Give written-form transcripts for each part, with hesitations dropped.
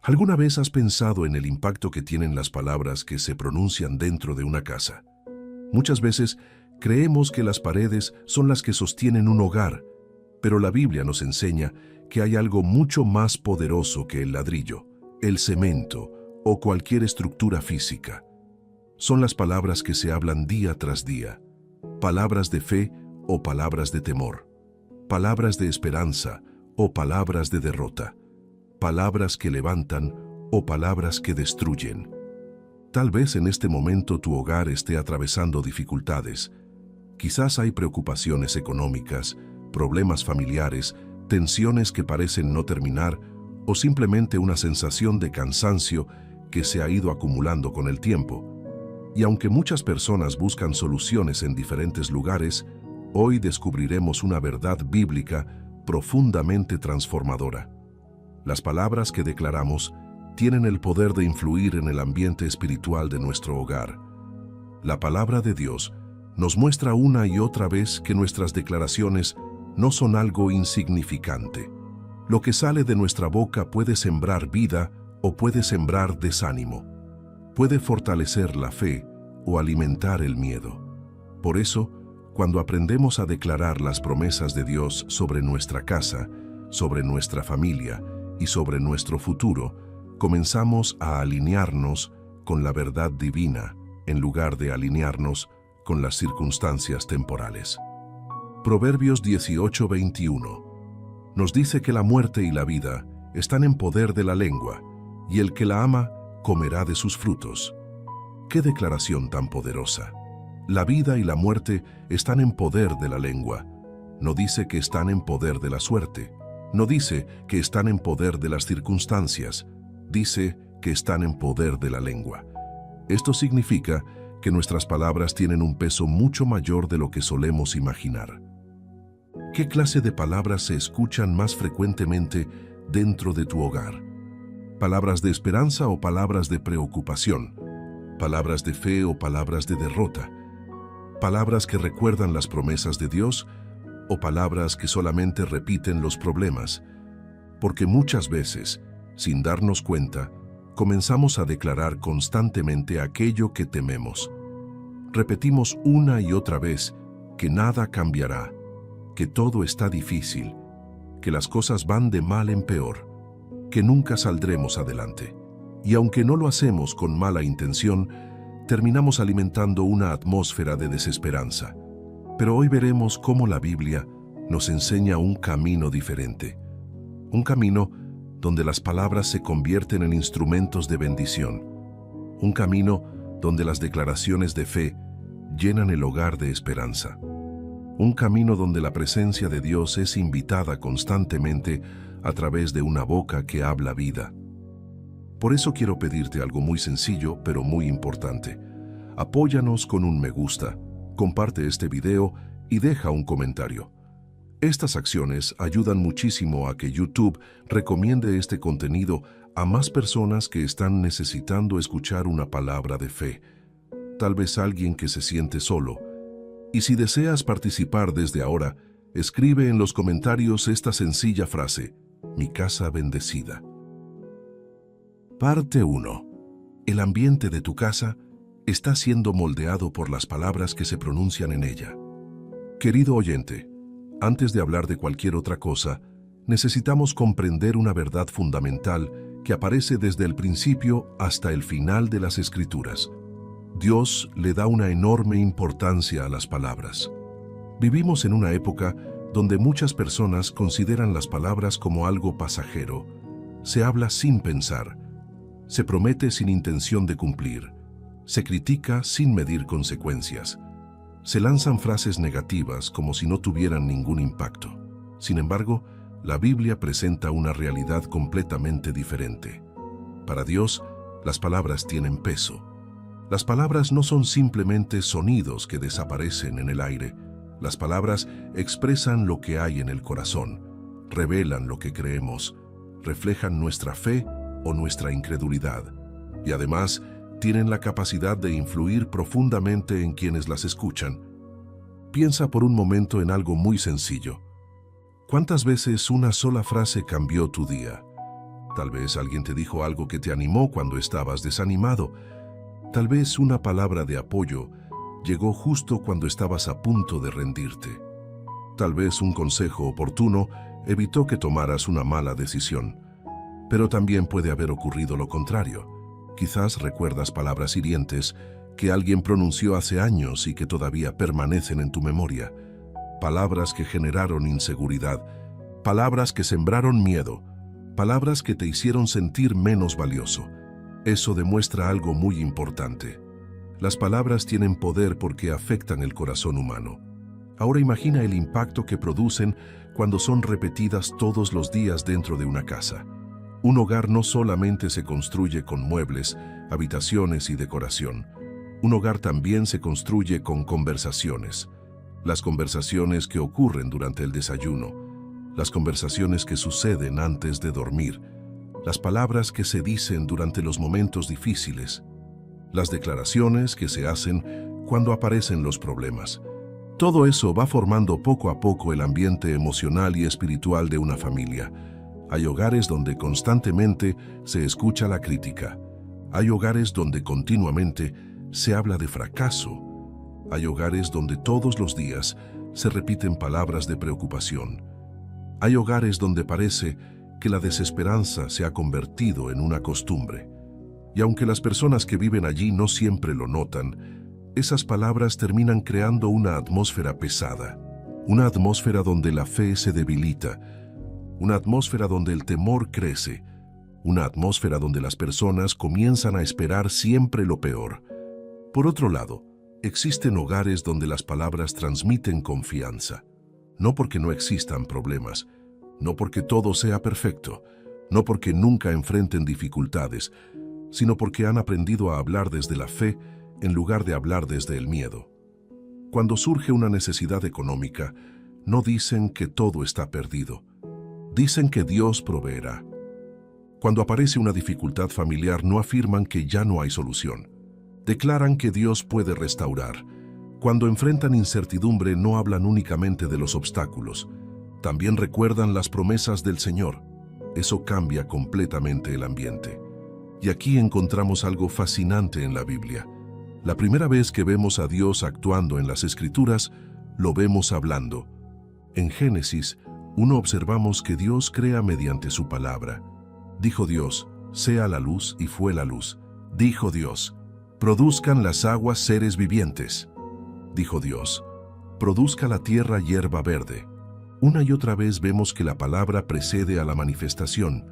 ¿Alguna vez has pensado en el impacto que tienen las palabras que se pronuncian dentro de una casa? Muchas veces creemos que las paredes son las que sostienen un hogar, pero la Biblia nos enseña que hay algo mucho más poderoso que el ladrillo, el cemento o cualquier estructura física. Son las palabras que se hablan día tras día, palabras de fe o palabras de temor, palabras de esperanza o palabras de derrota, palabras que levantan o palabras que destruyen. Tal vez en este momento tu hogar esté atravesando dificultades. Quizás hay preocupaciones económicas, problemas familiares, tensiones que parecen no terminar o simplemente una sensación de cansancio que se ha ido acumulando con el tiempo. Y aunque muchas personas buscan soluciones en diferentes lugares, hoy descubriremos una verdad bíblica profundamente transformadora. Las palabras que declaramos tienen el poder de influir en el ambiente espiritual de nuestro hogar. La palabra de Dios nos muestra una y otra vez que nuestras declaraciones no son algo insignificante. Lo que sale de nuestra boca puede sembrar vida o puede sembrar desánimo. Puede fortalecer la fe o alimentar el miedo. Por eso, cuando aprendemos a declarar las promesas de Dios sobre nuestra casa, sobre nuestra familia y sobre nuestro futuro, comenzamos a alinearnos con la verdad divina en lugar de alinearnos con las circunstancias temporales. Proverbios 18:21 nos dice que la muerte y la vida están en poder de la lengua, y el que la ama comerá de sus frutos. ¡Qué declaración tan poderosa! La vida y la muerte están en poder de la lengua. No dice que están en poder de la suerte. No dice que están en poder de las circunstancias. Dice que están en poder de la lengua. Esto significa que nuestras palabras tienen un peso mucho mayor de lo que solemos imaginar. ¿Qué clase de palabras se escuchan más frecuentemente dentro de tu hogar? ¿Palabras de esperanza o palabras de preocupación? ¿Palabras de fe o palabras de derrota? ¿Palabras que recuerdan las promesas de Dios o palabras que solamente repiten los problemas? Porque muchas veces, sin darnos cuenta, comenzamos a declarar constantemente aquello que tememos. Repetimos una y otra vez que nada cambiará, que todo está difícil, que las cosas van de mal en peor, que nunca saldremos adelante. Y aunque no lo hacemos con mala intención, terminamos alimentando una atmósfera de desesperanza. Pero hoy veremos cómo la Biblia nos enseña un camino diferente. Un camino donde las palabras se convierten en instrumentos de bendición. Un camino donde las declaraciones de fe llenan el hogar de esperanza. Un camino donde la presencia de Dios es invitada constantemente a través de una boca que habla vida. Por eso quiero pedirte algo muy sencillo, pero muy importante. Apóyanos con un me gusta, comparte este video y deja un comentario. Estas acciones ayudan muchísimo a que YouTube recomiende este contenido a más personas que están necesitando escuchar una palabra de fe. Tal vez alguien que se siente solo. Y si deseas participar desde ahora, escribe en los comentarios esta sencilla frase: mi casa bendecida. Parte 1. El ambiente de tu casa está siendo moldeado por las palabras que se pronuncian en ella. Querido oyente, antes de hablar de cualquier otra cosa, necesitamos comprender una verdad fundamental que aparece desde el principio hasta el final de las Escrituras. Dios le da una enorme importancia a las palabras. Vivimos en una época donde muchas personas consideran las palabras como algo pasajero. Se habla sin pensar. Se promete sin intención de cumplir. Se critica sin medir consecuencias. Se lanzan frases negativas como si no tuvieran ningún impacto. Sin embargo, la Biblia presenta una realidad completamente diferente. Para Dios, las palabras tienen peso. Las palabras no son simplemente sonidos que desaparecen en el aire. Las palabras expresan lo que hay en el corazón, revelan lo que creemos, reflejan nuestra fe o nuestra incredulidad, y además tienen la capacidad de influir profundamente en quienes las escuchan. Piensa por un momento en algo muy sencillo. ¿Cuántas veces una sola frase cambió tu día? Tal vez alguien te dijo algo que te animó cuando estabas desanimado. Tal vez una palabra de apoyo llegó justo cuando estabas a punto de rendirte. Tal vez un consejo oportuno evitó que tomaras una mala decisión. Pero también puede haber ocurrido lo contrario. Quizás recuerdas palabras hirientes que alguien pronunció hace años y que todavía permanecen en tu memoria. Palabras que generaron inseguridad, palabras que sembraron miedo, palabras que te hicieron sentir menos valioso. Eso demuestra algo muy importante. Las palabras tienen poder porque afectan el corazón humano. Ahora imagina el impacto que producen cuando son repetidas todos los días dentro de una casa. Un hogar no solamente se construye con muebles, habitaciones y decoración. Un hogar también se construye con conversaciones. Las conversaciones que ocurren durante el desayuno, las conversaciones que suceden antes de dormir, las palabras que se dicen durante los momentos difíciles, las declaraciones que se hacen cuando aparecen los problemas. Todo eso va formando poco a poco el ambiente emocional y espiritual de una familia. Hay hogares donde constantemente se escucha la crítica. Hay hogares donde continuamente se habla de fracaso. Hay hogares donde todos los días se repiten palabras de preocupación. Hay hogares donde parece que la desesperanza se ha convertido en una costumbre. Y aunque las personas que viven allí no siempre lo notan, esas palabras terminan creando una atmósfera pesada, una atmósfera donde la fe se debilita, una atmósfera donde el temor crece, una atmósfera donde las personas comienzan a esperar siempre lo peor. Por otro lado, existen hogares donde las palabras transmiten confianza, no porque no existan problemas, no porque todo sea perfecto, no porque nunca enfrenten dificultades, sino porque han aprendido a hablar desde la fe en lugar de hablar desde el miedo. Cuando surge una necesidad económica, no dicen que todo está perdido, dicen que Dios proveerá. Cuando aparece una dificultad familiar, no afirman que ya no hay solución. Declaran que Dios puede restaurar. Cuando enfrentan incertidumbre, no hablan únicamente de los obstáculos. También recuerdan las promesas del Señor. Eso cambia completamente el ambiente. Y aquí encontramos algo fascinante en la Biblia. La primera vez que vemos a Dios actuando en las Escrituras, lo vemos hablando. En Génesis 1 observamos que Dios crea mediante su palabra. Dijo Dios, sea la luz, y fue la luz. Dijo Dios, produzcan las aguas seres vivientes. Dijo Dios, produzca la tierra hierba verde. Una y otra vez vemos que la palabra precede a la manifestación,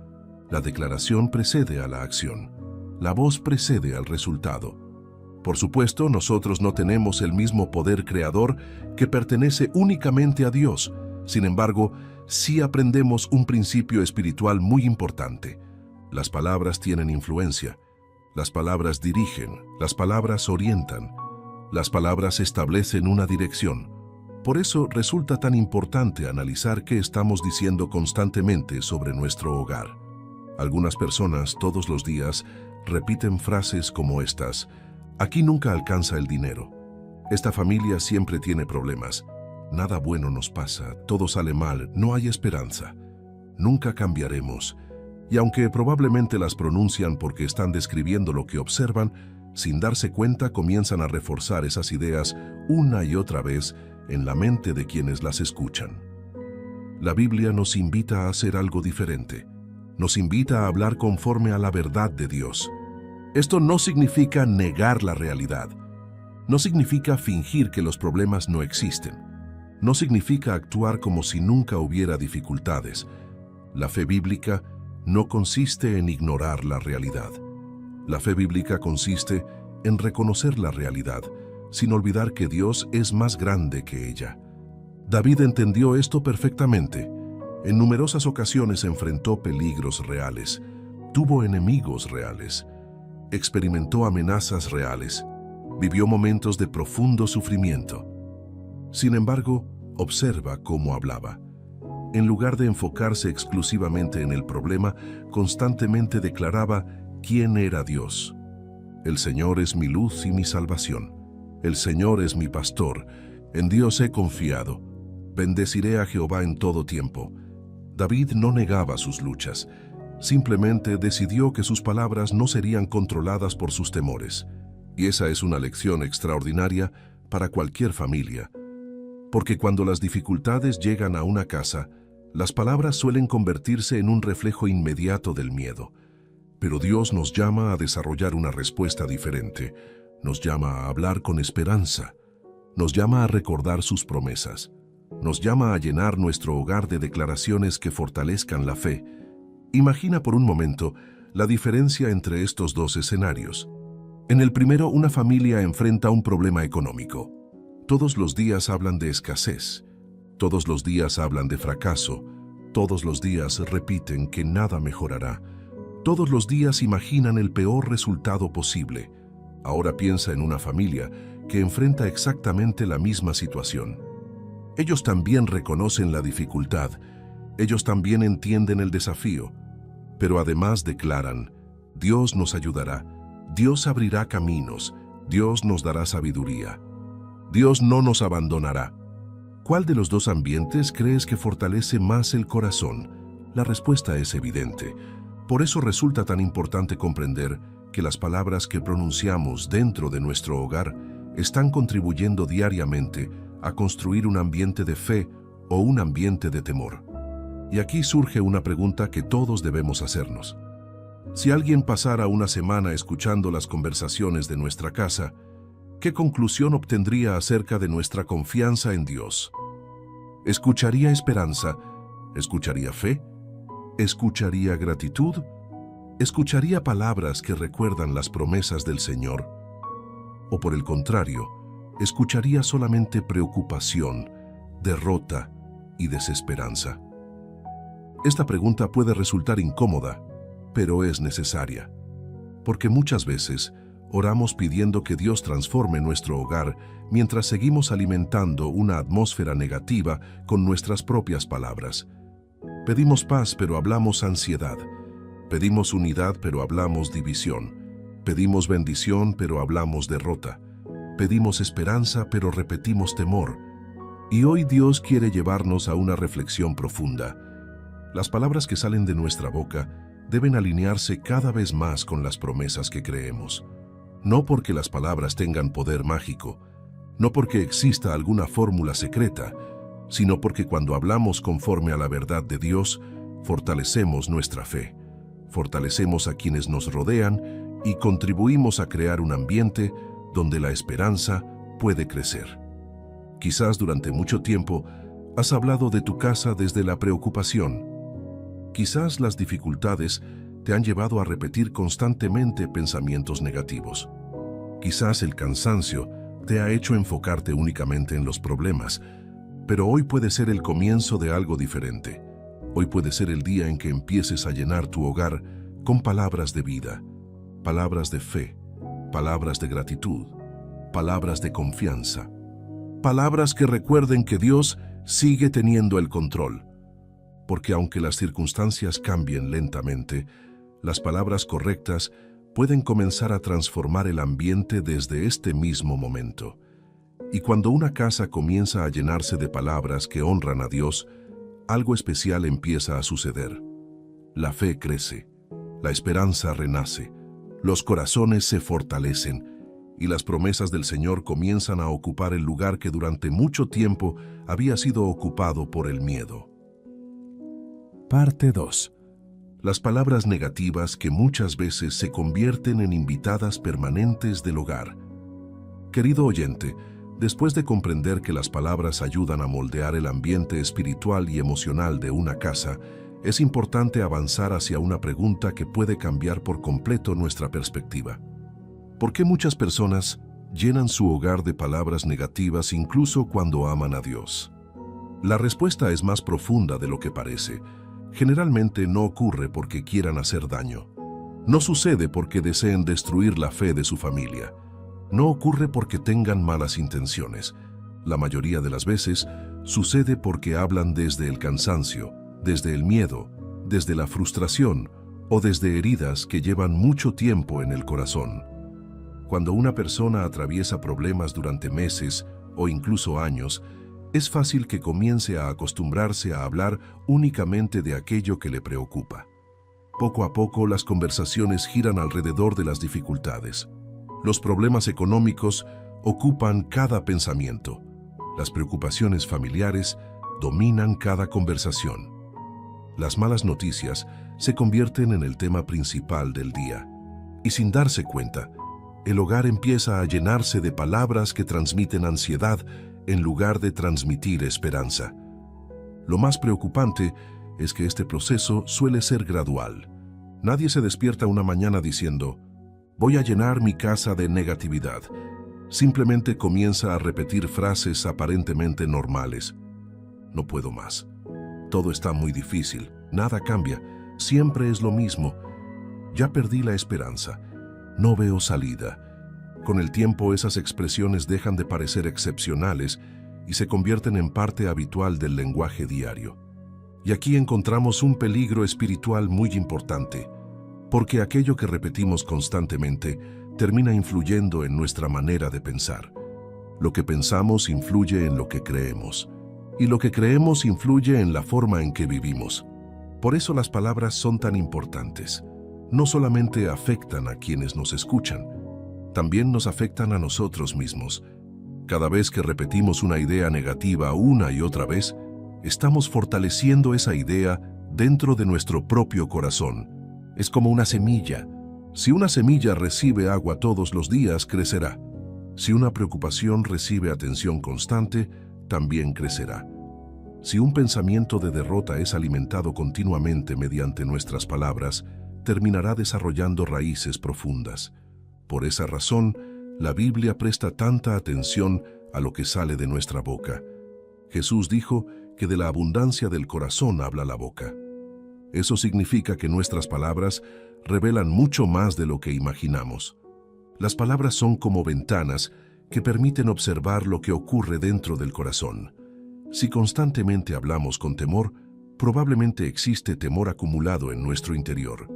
la declaración precede a la acción, la voz precede al resultado. Por supuesto, nosotros no tenemos el mismo poder creador que pertenece únicamente a Dios. Sin embargo, sí aprendemos un principio espiritual muy importante. Las palabras tienen influencia. Las palabras dirigen, las palabras orientan, las palabras establecen una dirección. Por eso resulta tan importante analizar qué estamos diciendo constantemente sobre nuestro hogar. Algunas personas todos los días repiten frases como estas: aquí nunca alcanza el dinero. Esta familia siempre tiene problemas. Nada bueno nos pasa, todo sale mal, no hay esperanza. Nunca cambiaremos. Y aunque probablemente las pronuncian porque están describiendo lo que observan, sin darse cuenta comienzan a reforzar esas ideas una y otra vez en la mente de quienes las escuchan. La Biblia nos invita a hacer algo diferente. Nos invita a hablar conforme a la verdad de Dios. Esto no significa negar la realidad. No significa fingir que los problemas no existen. No significa actuar como si nunca hubiera dificultades. La fe bíblica no consiste en ignorar la realidad. La fe bíblica consiste en reconocer la realidad, sin olvidar que Dios es más grande que ella. David entendió esto perfectamente. En numerosas ocasiones enfrentó peligros reales, tuvo enemigos reales, experimentó amenazas reales, vivió momentos de profundo sufrimiento. Sin embargo, observa cómo hablaba. En lugar de enfocarse exclusivamente en el problema, constantemente declaraba quién era Dios. El Señor es mi luz y mi salvación. El Señor es mi pastor. En Dios he confiado. Bendeciré a Jehová en todo tiempo. David no negaba sus luchas. Simplemente decidió que sus palabras no serían controladas por sus temores. Y esa es una lección extraordinaria para cualquier familia. Porque cuando las dificultades llegan a una casa, las palabras suelen convertirse en un reflejo inmediato del miedo. Pero Dios nos llama a desarrollar una respuesta diferente. Nos llama a hablar con esperanza. Nos llama a recordar sus promesas. Nos llama a llenar nuestro hogar de declaraciones que fortalezcan la fe. Imagina por un momento la diferencia entre estos dos escenarios. En el primero, una familia enfrenta un problema económico. Todos los días hablan de escasez. Todos los días hablan de fracaso. Todos los días repiten que nada mejorará. Todos los días imaginan el peor resultado posible. Ahora piensa en una familia que enfrenta exactamente la misma situación. Ellos también reconocen la dificultad. Ellos también entienden el desafío. Pero además declaran: Dios nos ayudará. Dios abrirá caminos. Dios nos dará sabiduría. Dios no nos abandonará. ¿Cuál de los dos ambientes crees que fortalece más el corazón? La respuesta es evidente. Por eso resulta tan importante comprender que las palabras que pronunciamos dentro de nuestro hogar están contribuyendo diariamente a construir un ambiente de fe o un ambiente de temor. Y aquí surge una pregunta que todos debemos hacernos. Si alguien pasara una semana escuchando las conversaciones de nuestra casa, ¿qué conclusión obtendría acerca de nuestra confianza en Dios? ¿Escucharía esperanza? ¿Escucharía fe? ¿Escucharía gratitud? ¿Escucharía palabras que recuerdan las promesas del Señor? ¿O por el contrario, escucharía solamente preocupación, derrota y desesperanza? Esta pregunta puede resultar incómoda, pero es necesaria, porque muchas veces oramos pidiendo que Dios transforme nuestro hogar mientras seguimos alimentando una atmósfera negativa con nuestras propias palabras. Pedimos paz, pero hablamos ansiedad. Pedimos unidad, pero hablamos división. Pedimos bendición, pero hablamos derrota. Pedimos esperanza, pero repetimos temor. Y hoy Dios quiere llevarnos a una reflexión profunda. Las palabras que salen de nuestra boca deben alinearse cada vez más con las promesas que creemos. No porque las palabras tengan poder mágico, no porque exista alguna fórmula secreta, sino porque cuando hablamos conforme a la verdad de Dios, fortalecemos nuestra fe, fortalecemos a quienes nos rodean y contribuimos a crear un ambiente donde la esperanza puede crecer. Quizás durante mucho tiempo has hablado de tu casa desde la preocupación. Quizás las dificultades te han llevado a repetir constantemente pensamientos negativos. Quizás el cansancio te ha hecho enfocarte únicamente en los problemas, pero hoy puede ser el comienzo de algo diferente. Hoy puede ser el día en que empieces a llenar tu hogar con palabras de vida, palabras de fe, palabras de gratitud, palabras de confianza, palabras que recuerden que Dios sigue teniendo el control. Porque aunque las circunstancias cambien lentamente, las palabras correctas pueden comenzar a transformar el ambiente desde este mismo momento. Y cuando una casa comienza a llenarse de palabras que honran a Dios, algo especial empieza a suceder. La fe crece, la esperanza renace, los corazones se fortalecen y las promesas del Señor comienzan a ocupar el lugar que durante mucho tiempo había sido ocupado por el miedo. Parte 2. Las palabras negativas que muchas veces se convierten en invitadas permanentes del hogar. Querido oyente, después de comprender que las palabras ayudan a moldear el ambiente espiritual y emocional de una casa, es importante avanzar hacia una pregunta que puede cambiar por completo nuestra perspectiva. ¿Por qué muchas personas llenan su hogar de palabras negativas incluso cuando aman a Dios? La respuesta es más profunda de lo que parece. Generalmente no ocurre porque quieran hacer daño. No sucede porque deseen destruir la fe de su familia. No ocurre porque tengan malas intenciones. La mayoría de las veces sucede porque hablan desde el cansancio, desde el miedo, desde la frustración o desde heridas que llevan mucho tiempo en el corazón. Cuando una persona atraviesa problemas durante meses o incluso años, es fácil que comience a acostumbrarse a hablar únicamente de aquello que le preocupa. Poco a poco las conversaciones giran alrededor de las dificultades. Los problemas económicos ocupan cada pensamiento. Las preocupaciones familiares dominan cada conversación. Las malas noticias se convierten en el tema principal del día. Y sin darse cuenta, el hogar empieza a llenarse de palabras que transmiten ansiedad en lugar de transmitir esperanza. Lo más preocupante es que este proceso suele ser gradual. Nadie se despierta una mañana diciendo, voy a llenar mi casa de negatividad. Simplemente comienza a repetir frases aparentemente normales. No puedo más. Todo está muy difícil. Nada cambia. Siempre es lo mismo. Ya perdí la esperanza. No veo salida. Con el tiempo esas expresiones dejan de parecer excepcionales y se convierten en parte habitual del lenguaje diario. Y aquí encontramos un peligro espiritual muy importante, porque aquello que repetimos constantemente termina influyendo en nuestra manera de pensar. Lo que pensamos influye en lo que creemos, y lo que creemos influye en la forma en que vivimos. Por eso las palabras son tan importantes. No solamente afectan a quienes nos escuchan, también nos afectan a nosotros mismos. Cada vez que repetimos una idea negativa una y otra vez, estamos fortaleciendo esa idea dentro de nuestro propio corazón. Es como una semilla. Si una semilla recibe agua todos los días, crecerá. Si una preocupación recibe atención constante, también crecerá. Si un pensamiento de derrota es alimentado continuamente mediante nuestras palabras, terminará desarrollando raíces profundas. Por esa razón, la Biblia presta tanta atención a lo que sale de nuestra boca. Jesús dijo que de la abundancia del corazón habla la boca. Eso significa que nuestras palabras revelan mucho más de lo que imaginamos. Las palabras son como ventanas que permiten observar lo que ocurre dentro del corazón. Si constantemente hablamos con temor, probablemente existe temor acumulado en nuestro interior.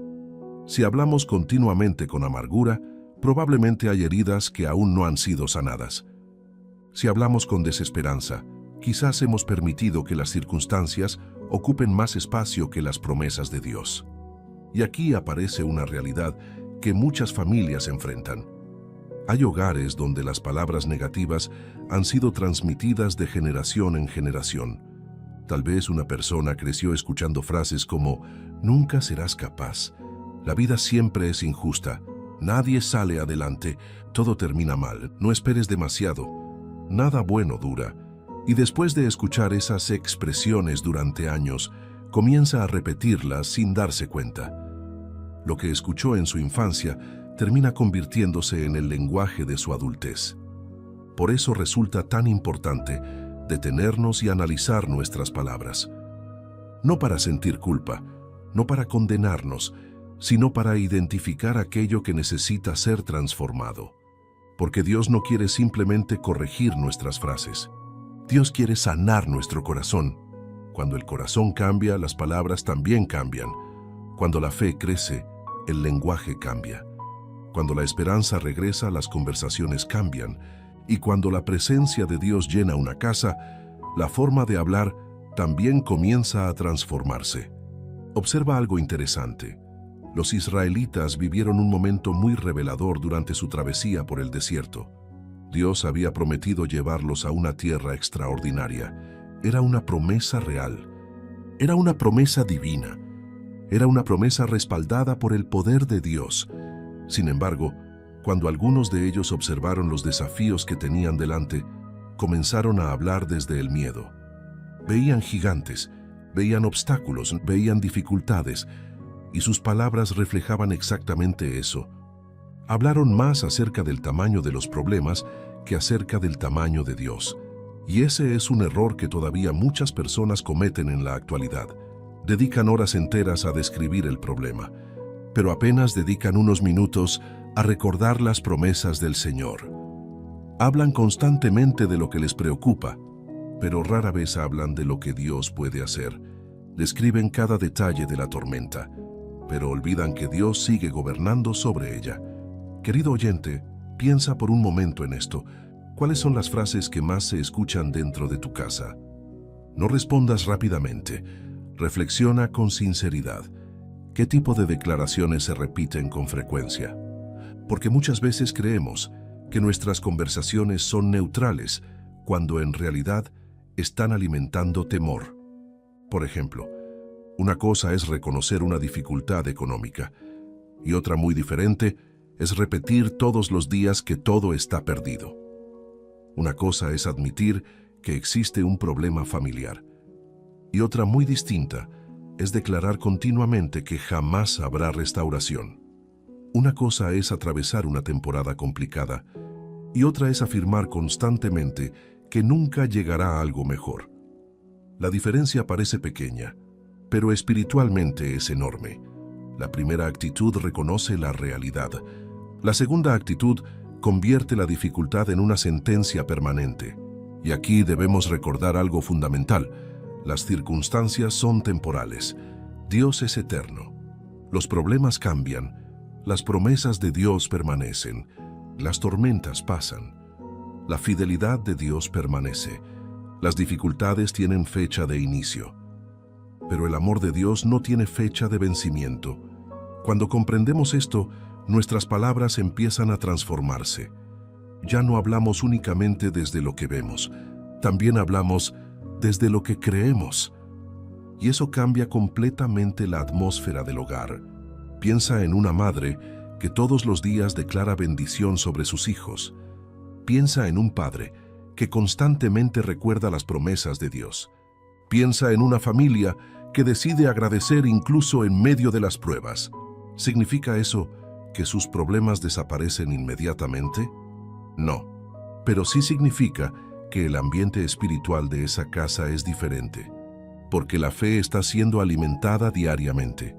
Si hablamos continuamente con amargura, probablemente hay heridas que aún no han sido sanadas. Si hablamos con desesperanza, quizás hemos permitido que las circunstancias ocupen más espacio que las promesas de Dios. Y aquí aparece una realidad que muchas familias enfrentan. Hay hogares donde las palabras negativas han sido transmitidas de generación en generación. Tal vez una persona creció escuchando frases como «Nunca serás capaz», «La vida siempre es injusta», «Nadie sale adelante», «Todo termina mal», «No esperes demasiado», «Nada bueno dura». Y después de escuchar esas expresiones durante años, comienza a repetirlas sin darse cuenta. Lo que escuchó en su infancia termina convirtiéndose en el lenguaje de su adultez. Por eso resulta tan importante detenernos y analizar nuestras palabras. No para sentir culpa, no para condenarnos, sino para identificar aquello que necesita ser transformado. Porque Dios no quiere simplemente corregir nuestras frases. Dios quiere sanar nuestro corazón. Cuando el corazón cambia, las palabras también cambian. Cuando la fe crece, el lenguaje cambia. Cuando la esperanza regresa, las conversaciones cambian. Y cuando la presencia de Dios llena una casa, la forma de hablar también comienza a transformarse. Observa algo interesante. Los israelitas vivieron un momento muy revelador durante su travesía por el desierto. Dios había prometido llevarlos a una tierra extraordinaria. Era una promesa real. Era una promesa divina. Era una promesa respaldada por el poder de Dios. Sin embargo, cuando algunos de ellos observaron los desafíos que tenían delante, comenzaron a hablar desde el miedo. Veían gigantes, veían obstáculos, veían dificultades, y sus palabras reflejaban exactamente eso. Hablaron más acerca del tamaño de los problemas que acerca del tamaño de Dios. Y ese es un error que todavía muchas personas cometen en la actualidad. Dedican horas enteras a describir el problema, pero apenas dedican unos minutos a recordar las promesas del Señor. Hablan constantemente de lo que les preocupa, pero rara vez hablan de lo que Dios puede hacer. Describen cada detalle de la tormenta, pero olvidan que Dios sigue gobernando sobre ella. Querido oyente, piensa por un momento en esto. ¿Cuáles son las frases que más se escuchan dentro de tu casa? No respondas rápidamente. Reflexiona con sinceridad. ¿Qué tipo de declaraciones se repiten con frecuencia? Porque muchas veces creemos que nuestras conversaciones son neutrales, cuando en realidad están alimentando temor. Por ejemplo, una cosa es reconocer una dificultad económica, y otra muy diferente es repetir todos los días que todo está perdido. Una cosa es admitir que existe un problema familiar, y otra muy distinta es declarar continuamente que jamás habrá restauración. Una cosa es atravesar una temporada complicada, y otra es afirmar constantemente que nunca llegará algo mejor. La diferencia parece pequeña, pero espiritualmente es enorme. La primera actitud reconoce la realidad. La segunda actitud convierte la dificultad en una sentencia permanente. Y aquí debemos recordar algo fundamental. Las circunstancias son temporales. Dios es eterno. Los problemas cambian. Las promesas de Dios permanecen. Las tormentas pasan. La fidelidad de Dios permanece. Las dificultades tienen fecha de inicio. Pero el amor de Dios no tiene fecha de vencimiento. Cuando comprendemos esto, nuestras palabras empiezan a transformarse. Ya no hablamos únicamente desde lo que vemos, también hablamos desde lo que creemos. Y eso cambia completamente la atmósfera del hogar. Piensa en una madre que todos los días declara bendición sobre sus hijos. Piensa en un padre que constantemente recuerda las promesas de Dios. Piensa en una familia que decide agradecer incluso en medio de las pruebas. ¿Significa eso que sus problemas desaparecen inmediatamente? No, pero sí significa que el ambiente espiritual de esa casa es diferente, porque la fe está siendo alimentada diariamente.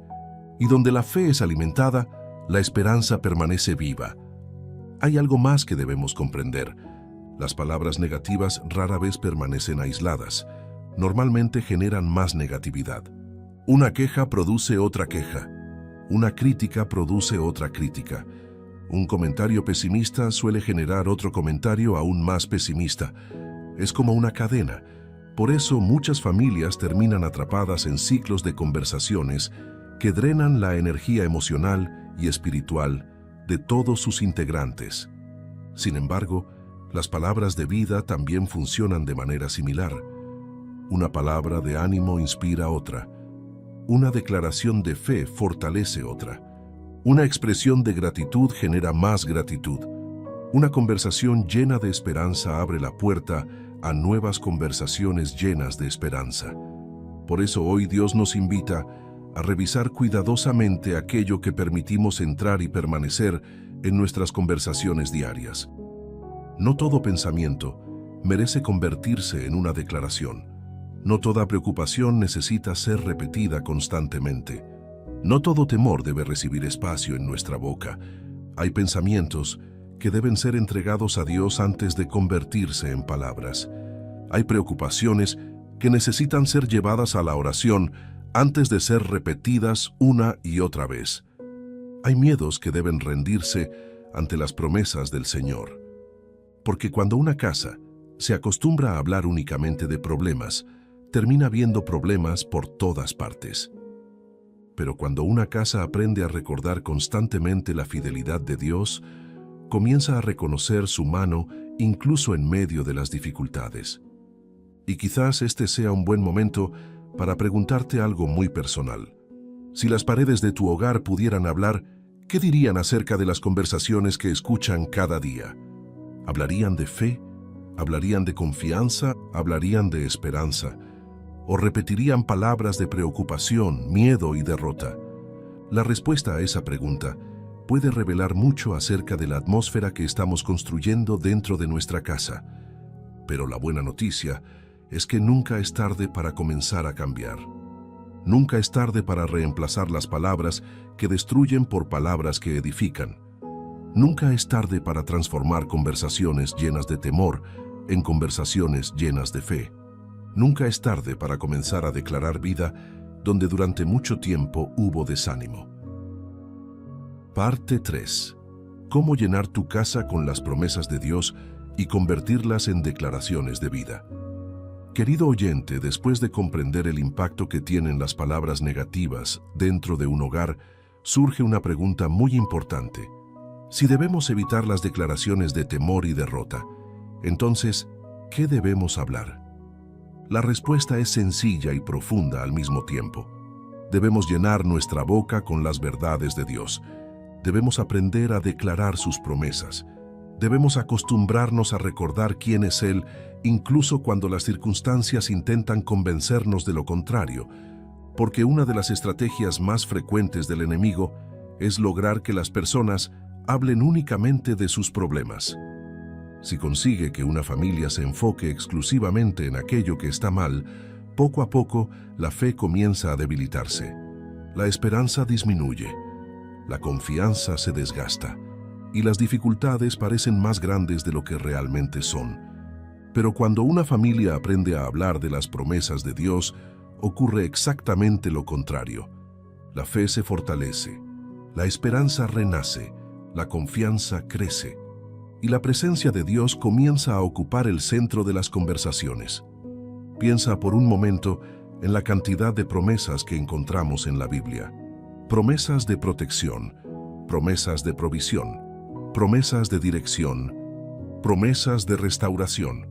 Y donde la fe es alimentada, la esperanza permanece viva. Hay algo más que debemos comprender. Las palabras negativas rara vez permanecen aisladas. Normalmente generan más negatividad. Una queja produce otra queja. Una crítica produce otra crítica. Un comentario pesimista suele generar otro comentario aún más pesimista. Es como una cadena. Por eso muchas familias terminan atrapadas en ciclos de conversaciones que drenan la energía emocional y espiritual de todos sus integrantes. Sin embargo, las palabras de vida también funcionan de manera similar. Una palabra de ánimo inspira otra. Una declaración de fe fortalece otra. Una expresión de gratitud genera más gratitud. Una conversación llena de esperanza abre la puerta a nuevas conversaciones llenas de esperanza. Por eso hoy Dios nos invita a revisar cuidadosamente aquello que permitimos entrar y permanecer en nuestras conversaciones diarias. No todo pensamiento merece convertirse en una declaración. No toda preocupación necesita ser repetida constantemente. No todo temor debe recibir espacio en nuestra boca. Hay pensamientos que deben ser entregados a Dios antes de convertirse en palabras. Hay preocupaciones que necesitan ser llevadas a la oración antes de ser repetidas una y otra vez. Hay miedos que deben rendirse ante las promesas del Señor. Porque cuando una casa se acostumbra a hablar únicamente de problemas, termina viendo problemas por todas partes. Pero cuando una casa aprende a recordar constantemente la fidelidad de Dios, comienza a reconocer su mano incluso en medio de las dificultades. Y quizás este sea un buen momento para preguntarte algo muy personal. Si las paredes de tu hogar pudieran hablar, ¿qué dirían acerca de las conversaciones que escuchan cada día? ¿Hablarían de fe? ¿Hablarían de confianza? ¿Hablarían de esperanza? ¿O repetirían palabras de preocupación, miedo y derrota? La respuesta a esa pregunta puede revelar mucho acerca de la atmósfera que estamos construyendo dentro de nuestra casa. Pero la buena noticia es que nunca es tarde para comenzar a cambiar. Nunca es tarde para reemplazar las palabras que destruyen por palabras que edifican. Nunca es tarde para transformar conversaciones llenas de temor en conversaciones llenas de fe. Nunca es tarde para comenzar a declarar vida donde durante mucho tiempo hubo desánimo. Parte 3. ¿Cómo llenar tu casa con las promesas de Dios y convertirlas en declaraciones de vida? Querido oyente, después de comprender el impacto que tienen las palabras negativas dentro de un hogar, surge una pregunta muy importante. Si debemos evitar las declaraciones de temor y derrota, entonces, ¿qué debemos hablar? La respuesta es sencilla y profunda al mismo tiempo. Debemos llenar nuestra boca con las verdades de Dios. Debemos aprender a declarar sus promesas. Debemos acostumbrarnos a recordar quién es Él, incluso cuando las circunstancias intentan convencernos de lo contrario, porque una de las estrategias más frecuentes del enemigo es lograr que las personas hablen únicamente de sus problemas. Si consigue que una familia se enfoque exclusivamente en aquello que está mal, poco a poco la fe comienza a debilitarse. La esperanza disminuye, la confianza se desgasta y las dificultades parecen más grandes de lo que realmente son. Pero cuando una familia aprende a hablar de las promesas de Dios, ocurre exactamente lo contrario. La fe se fortalece, la esperanza renace, la confianza crece, y la presencia de Dios comienza a ocupar el centro de las conversaciones. Piensa por un momento en la cantidad de promesas que encontramos en la Biblia. Promesas de protección, promesas de provisión, promesas de dirección, promesas de restauración,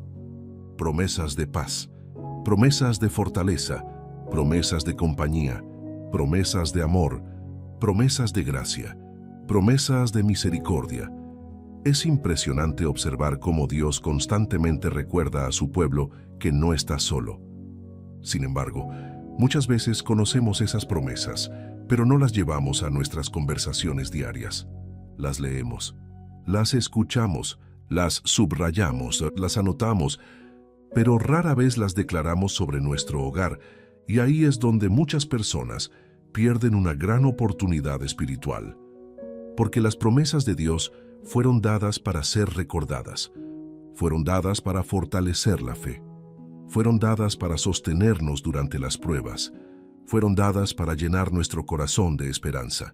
promesas de paz, promesas de fortaleza, promesas de compañía, promesas de amor, promesas de gracia, promesas de misericordia. Es impresionante observar cómo Dios constantemente recuerda a su pueblo que no está solo. Sin embargo, muchas veces conocemos esas promesas, pero no las llevamos a nuestras conversaciones diarias. Las leemos, las escuchamos, las subrayamos, las anotamos, pero rara vez las declaramos sobre nuestro hogar, y ahí es donde muchas personas pierden una gran oportunidad espiritual. Porque las promesas de Dios fueron dadas para ser recordadas, fueron dadas para fortalecer la fe, fueron dadas para sostenernos durante las pruebas, fueron dadas para llenar nuestro corazón de esperanza.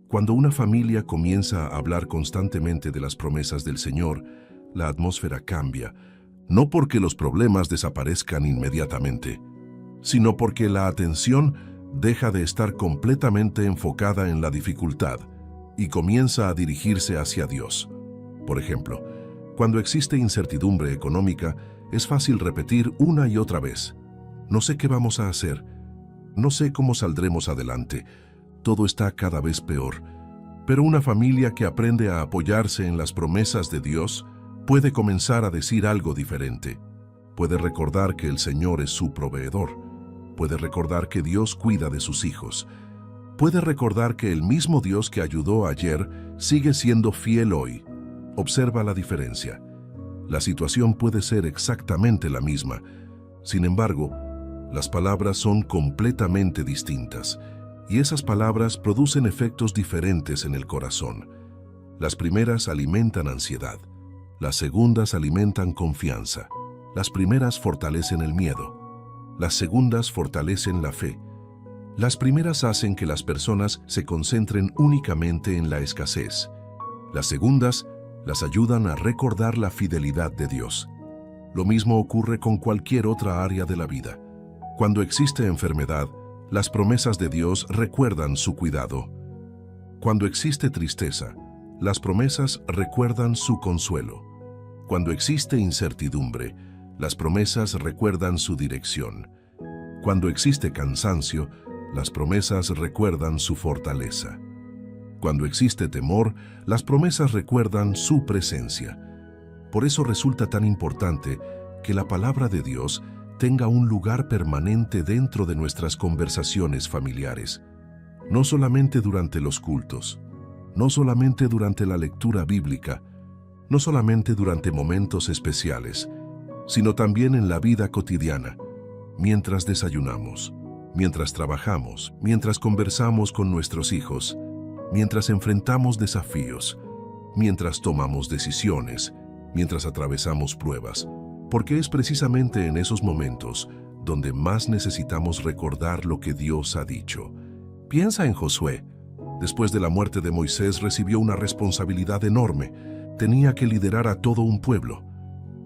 Cuando una familia comienza a hablar constantemente de las promesas del Señor, la atmósfera cambia, no porque los problemas desaparezcan inmediatamente, sino porque la atención deja de estar completamente enfocada en la dificultad y comienza a dirigirse hacia Dios. Por ejemplo, cuando existe incertidumbre económica, es fácil repetir una y otra vez: no sé qué vamos a hacer, no sé cómo saldremos adelante, todo está cada vez peor. Pero una familia que aprende a apoyarse en las promesas de Dios puede comenzar a decir algo diferente. Puede recordar que el Señor es su proveedor. Puede recordar que Dios cuida de sus hijos. Puede recordar que el mismo Dios que ayudó ayer sigue siendo fiel hoy. Observa la diferencia. La situación puede ser exactamente la misma. Sin embargo, las palabras son completamente distintas, y esas palabras producen efectos diferentes en el corazón. Las primeras alimentan ansiedad. Las segundas alimentan confianza. Las primeras fortalecen el miedo. Las segundas fortalecen la fe. Las primeras hacen que las personas se concentren únicamente en la escasez. Las segundas las ayudan a recordar la fidelidad de Dios. Lo mismo ocurre con cualquier otra área de la vida. Cuando existe enfermedad, las promesas de Dios recuerdan su cuidado. Cuando existe tristeza, las promesas recuerdan su consuelo. Cuando existe incertidumbre, las promesas recuerdan su dirección. Cuando existe cansancio, las promesas recuerdan su fortaleza. Cuando existe temor, las promesas recuerdan su presencia. Por eso resulta tan importante que la palabra de Dios tenga un lugar permanente dentro de nuestras conversaciones familiares. No solamente durante los cultos, no solamente durante la lectura bíblica, no solamente durante momentos especiales, sino también en la vida cotidiana, mientras desayunamos, mientras trabajamos, mientras conversamos con nuestros hijos, mientras enfrentamos desafíos, mientras tomamos decisiones, mientras atravesamos pruebas, porque es precisamente en esos momentos donde más necesitamos recordar lo que Dios ha dicho. Piensa en Josué. Después de la muerte de Moisés recibió una responsabilidad enorme. Tenía que liderar a todo un pueblo.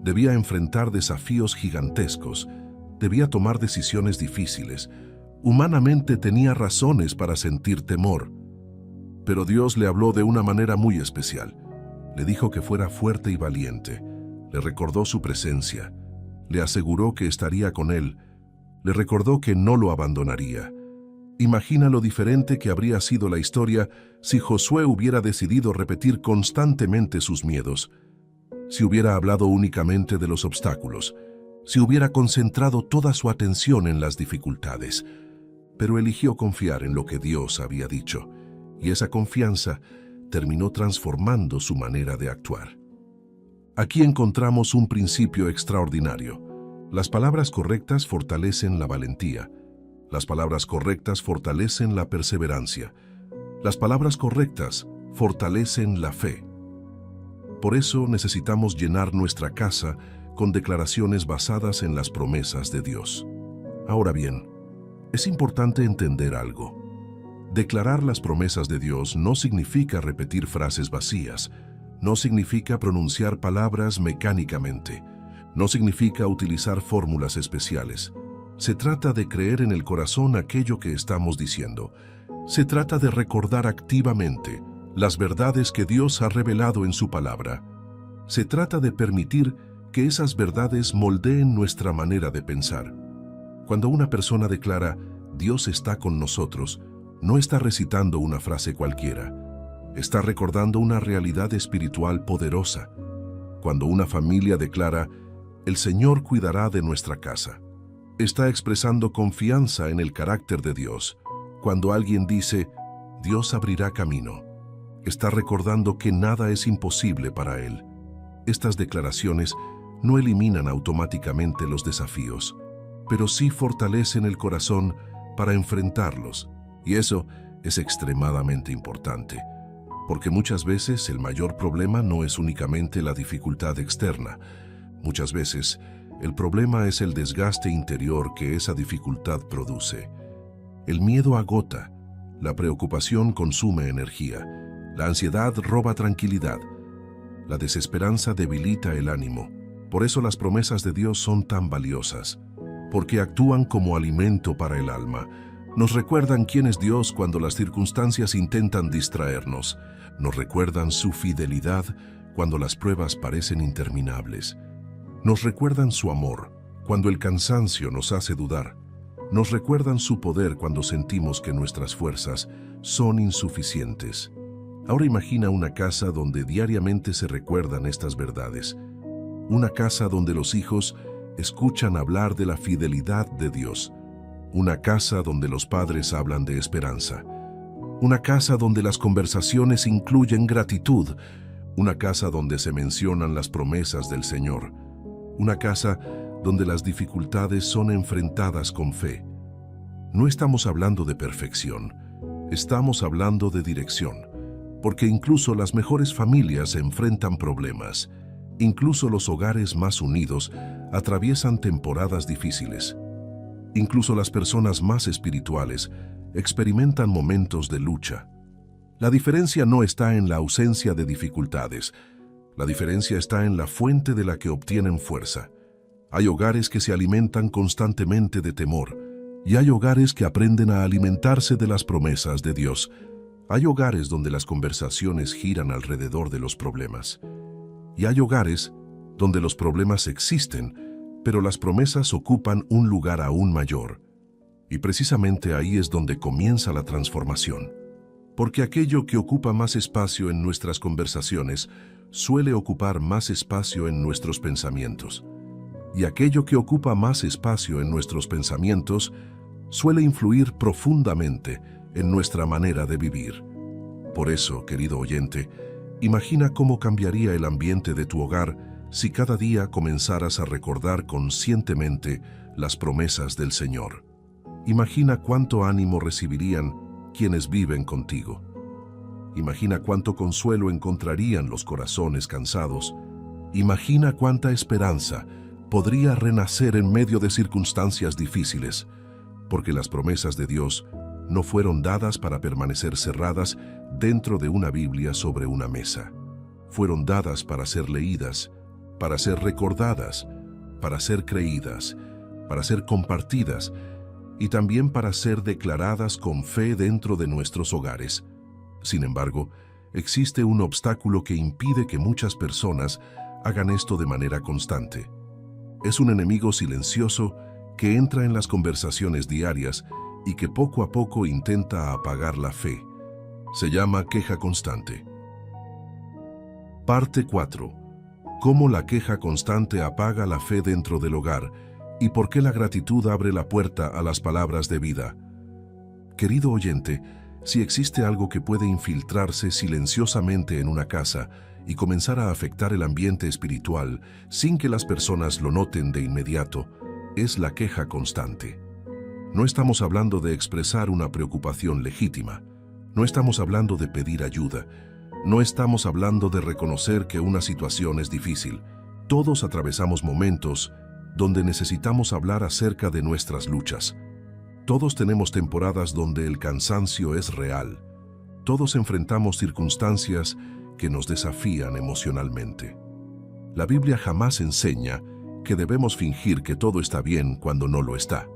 Debía enfrentar desafíos gigantescos, debía tomar decisiones difíciles. Humanamente tenía razones para sentir temor. Pero Dios le habló de una manera muy especial. Le dijo que fuera fuerte y valiente. Le recordó su presencia. Le aseguró que estaría con él. Le recordó que no lo abandonaría. Imagina lo diferente que habría sido la historia si Josué hubiera decidido repetir constantemente sus miedos, si hubiera hablado únicamente de los obstáculos, si hubiera concentrado toda su atención en las dificultades. Pero eligió confiar en lo que Dios había dicho, y esa confianza terminó transformando su manera de actuar. Aquí encontramos un principio extraordinario. Las palabras correctas fortalecen la valentía. Las palabras correctas fortalecen la perseverancia. Las palabras correctas fortalecen la fe. Por eso necesitamos llenar nuestra casa con declaraciones basadas en las promesas de Dios. Ahora bien, es importante entender algo. Declarar las promesas de Dios no significa repetir frases vacías, no significa pronunciar palabras mecánicamente, no significa utilizar fórmulas especiales. Se trata de creer en el corazón aquello que estamos diciendo. Se trata de recordar activamente las verdades que Dios ha revelado en su palabra. Se trata de permitir que esas verdades moldeen nuestra manera de pensar. Cuando una persona declara, Dios está con nosotros, no está recitando una frase cualquiera. Está recordando una realidad espiritual poderosa. Cuando una familia declara, el Señor cuidará de nuestra casa, está expresando confianza en el carácter de Dios. Cuando alguien dice, Dios abrirá camino, está recordando que nada es imposible para Él. Estas declaraciones no eliminan automáticamente los desafíos, pero sí fortalecen el corazón para enfrentarlos. Y eso es extremadamente importante, porque muchas veces el mayor problema no es únicamente la dificultad externa. Muchas veces el problema es el desgaste interior que esa dificultad produce. El miedo agota, la preocupación consume energía, la ansiedad roba tranquilidad, la desesperanza debilita el ánimo. Por eso las promesas de Dios son tan valiosas, porque actúan como alimento para el alma. Nos recuerdan quién es Dios cuando las circunstancias intentan distraernos. Nos recuerdan su fidelidad cuando las pruebas parecen interminables. Nos recuerdan su amor cuando el cansancio nos hace dudar. Nos recuerdan su poder cuando sentimos que nuestras fuerzas son insuficientes. Ahora imagina una casa donde diariamente se recuerdan estas verdades. Una casa donde los hijos escuchan hablar de la fidelidad de Dios. Una casa donde los padres hablan de esperanza. Una casa donde las conversaciones incluyen gratitud. Una casa donde se mencionan las promesas del Señor. Una casa donde las dificultades son enfrentadas con fe. No estamos hablando de perfección, estamos hablando de dirección, porque incluso las mejores familias enfrentan problemas. Incluso los hogares más unidos atraviesan temporadas difíciles. Incluso las personas más espirituales experimentan momentos de lucha. La diferencia no está en la ausencia de dificultades. La diferencia está en la fuente de la que obtienen fuerza. Hay hogares que se alimentan constantemente de temor, y hay hogares que aprenden a alimentarse de las promesas de Dios. Hay hogares donde las conversaciones giran alrededor de los problemas. Y hay hogares donde los problemas existen, pero las promesas ocupan un lugar aún mayor. Y precisamente ahí es donde comienza la transformación. Porque aquello que ocupa más espacio en nuestras conversaciones suele ocupar más espacio en nuestros pensamientos. Y aquello que ocupa más espacio en nuestros pensamientos suele influir profundamente en nuestra manera de vivir. Por eso, querido oyente, imagina cómo cambiaría el ambiente de tu hogar si cada día comenzaras a recordar conscientemente las promesas del Señor. Imagina cuánto ánimo recibirían quienes viven contigo. Imagina cuánto consuelo encontrarían los corazones cansados. Imagina cuánta esperanza podría renacer en medio de circunstancias difíciles, porque las promesas de Dios no fueron dadas para permanecer cerradas dentro de una Biblia sobre una mesa. Fueron dadas para ser leídas, para ser recordadas, para ser creídas, para ser compartidas y también para ser declaradas con fe dentro de nuestros hogares. Sin embargo, existe un obstáculo que impide que muchas personas hagan esto de manera constante. Es un enemigo silencioso que entra en las conversaciones diarias y que poco a poco intenta apagar la fe. Se llama queja constante. Parte 4. ¿Cómo la queja constante apaga la fe dentro del hogar y por qué la gratitud abre la puerta a las palabras de vida? Querido oyente, si existe algo que puede infiltrarse silenciosamente en una casa y comenzar a afectar el ambiente espiritual sin que las personas lo noten de inmediato, es la queja constante. No estamos hablando de expresar una preocupación legítima. No estamos hablando de pedir ayuda. No estamos hablando de reconocer que una situación es difícil. Todos atravesamos momentos donde necesitamos hablar acerca de nuestras luchas. Todos tenemos temporadas donde el cansancio es real. Todos enfrentamos circunstancias que nos desafían emocionalmente. La Biblia jamás enseña que debemos fingir que todo está bien cuando no lo está.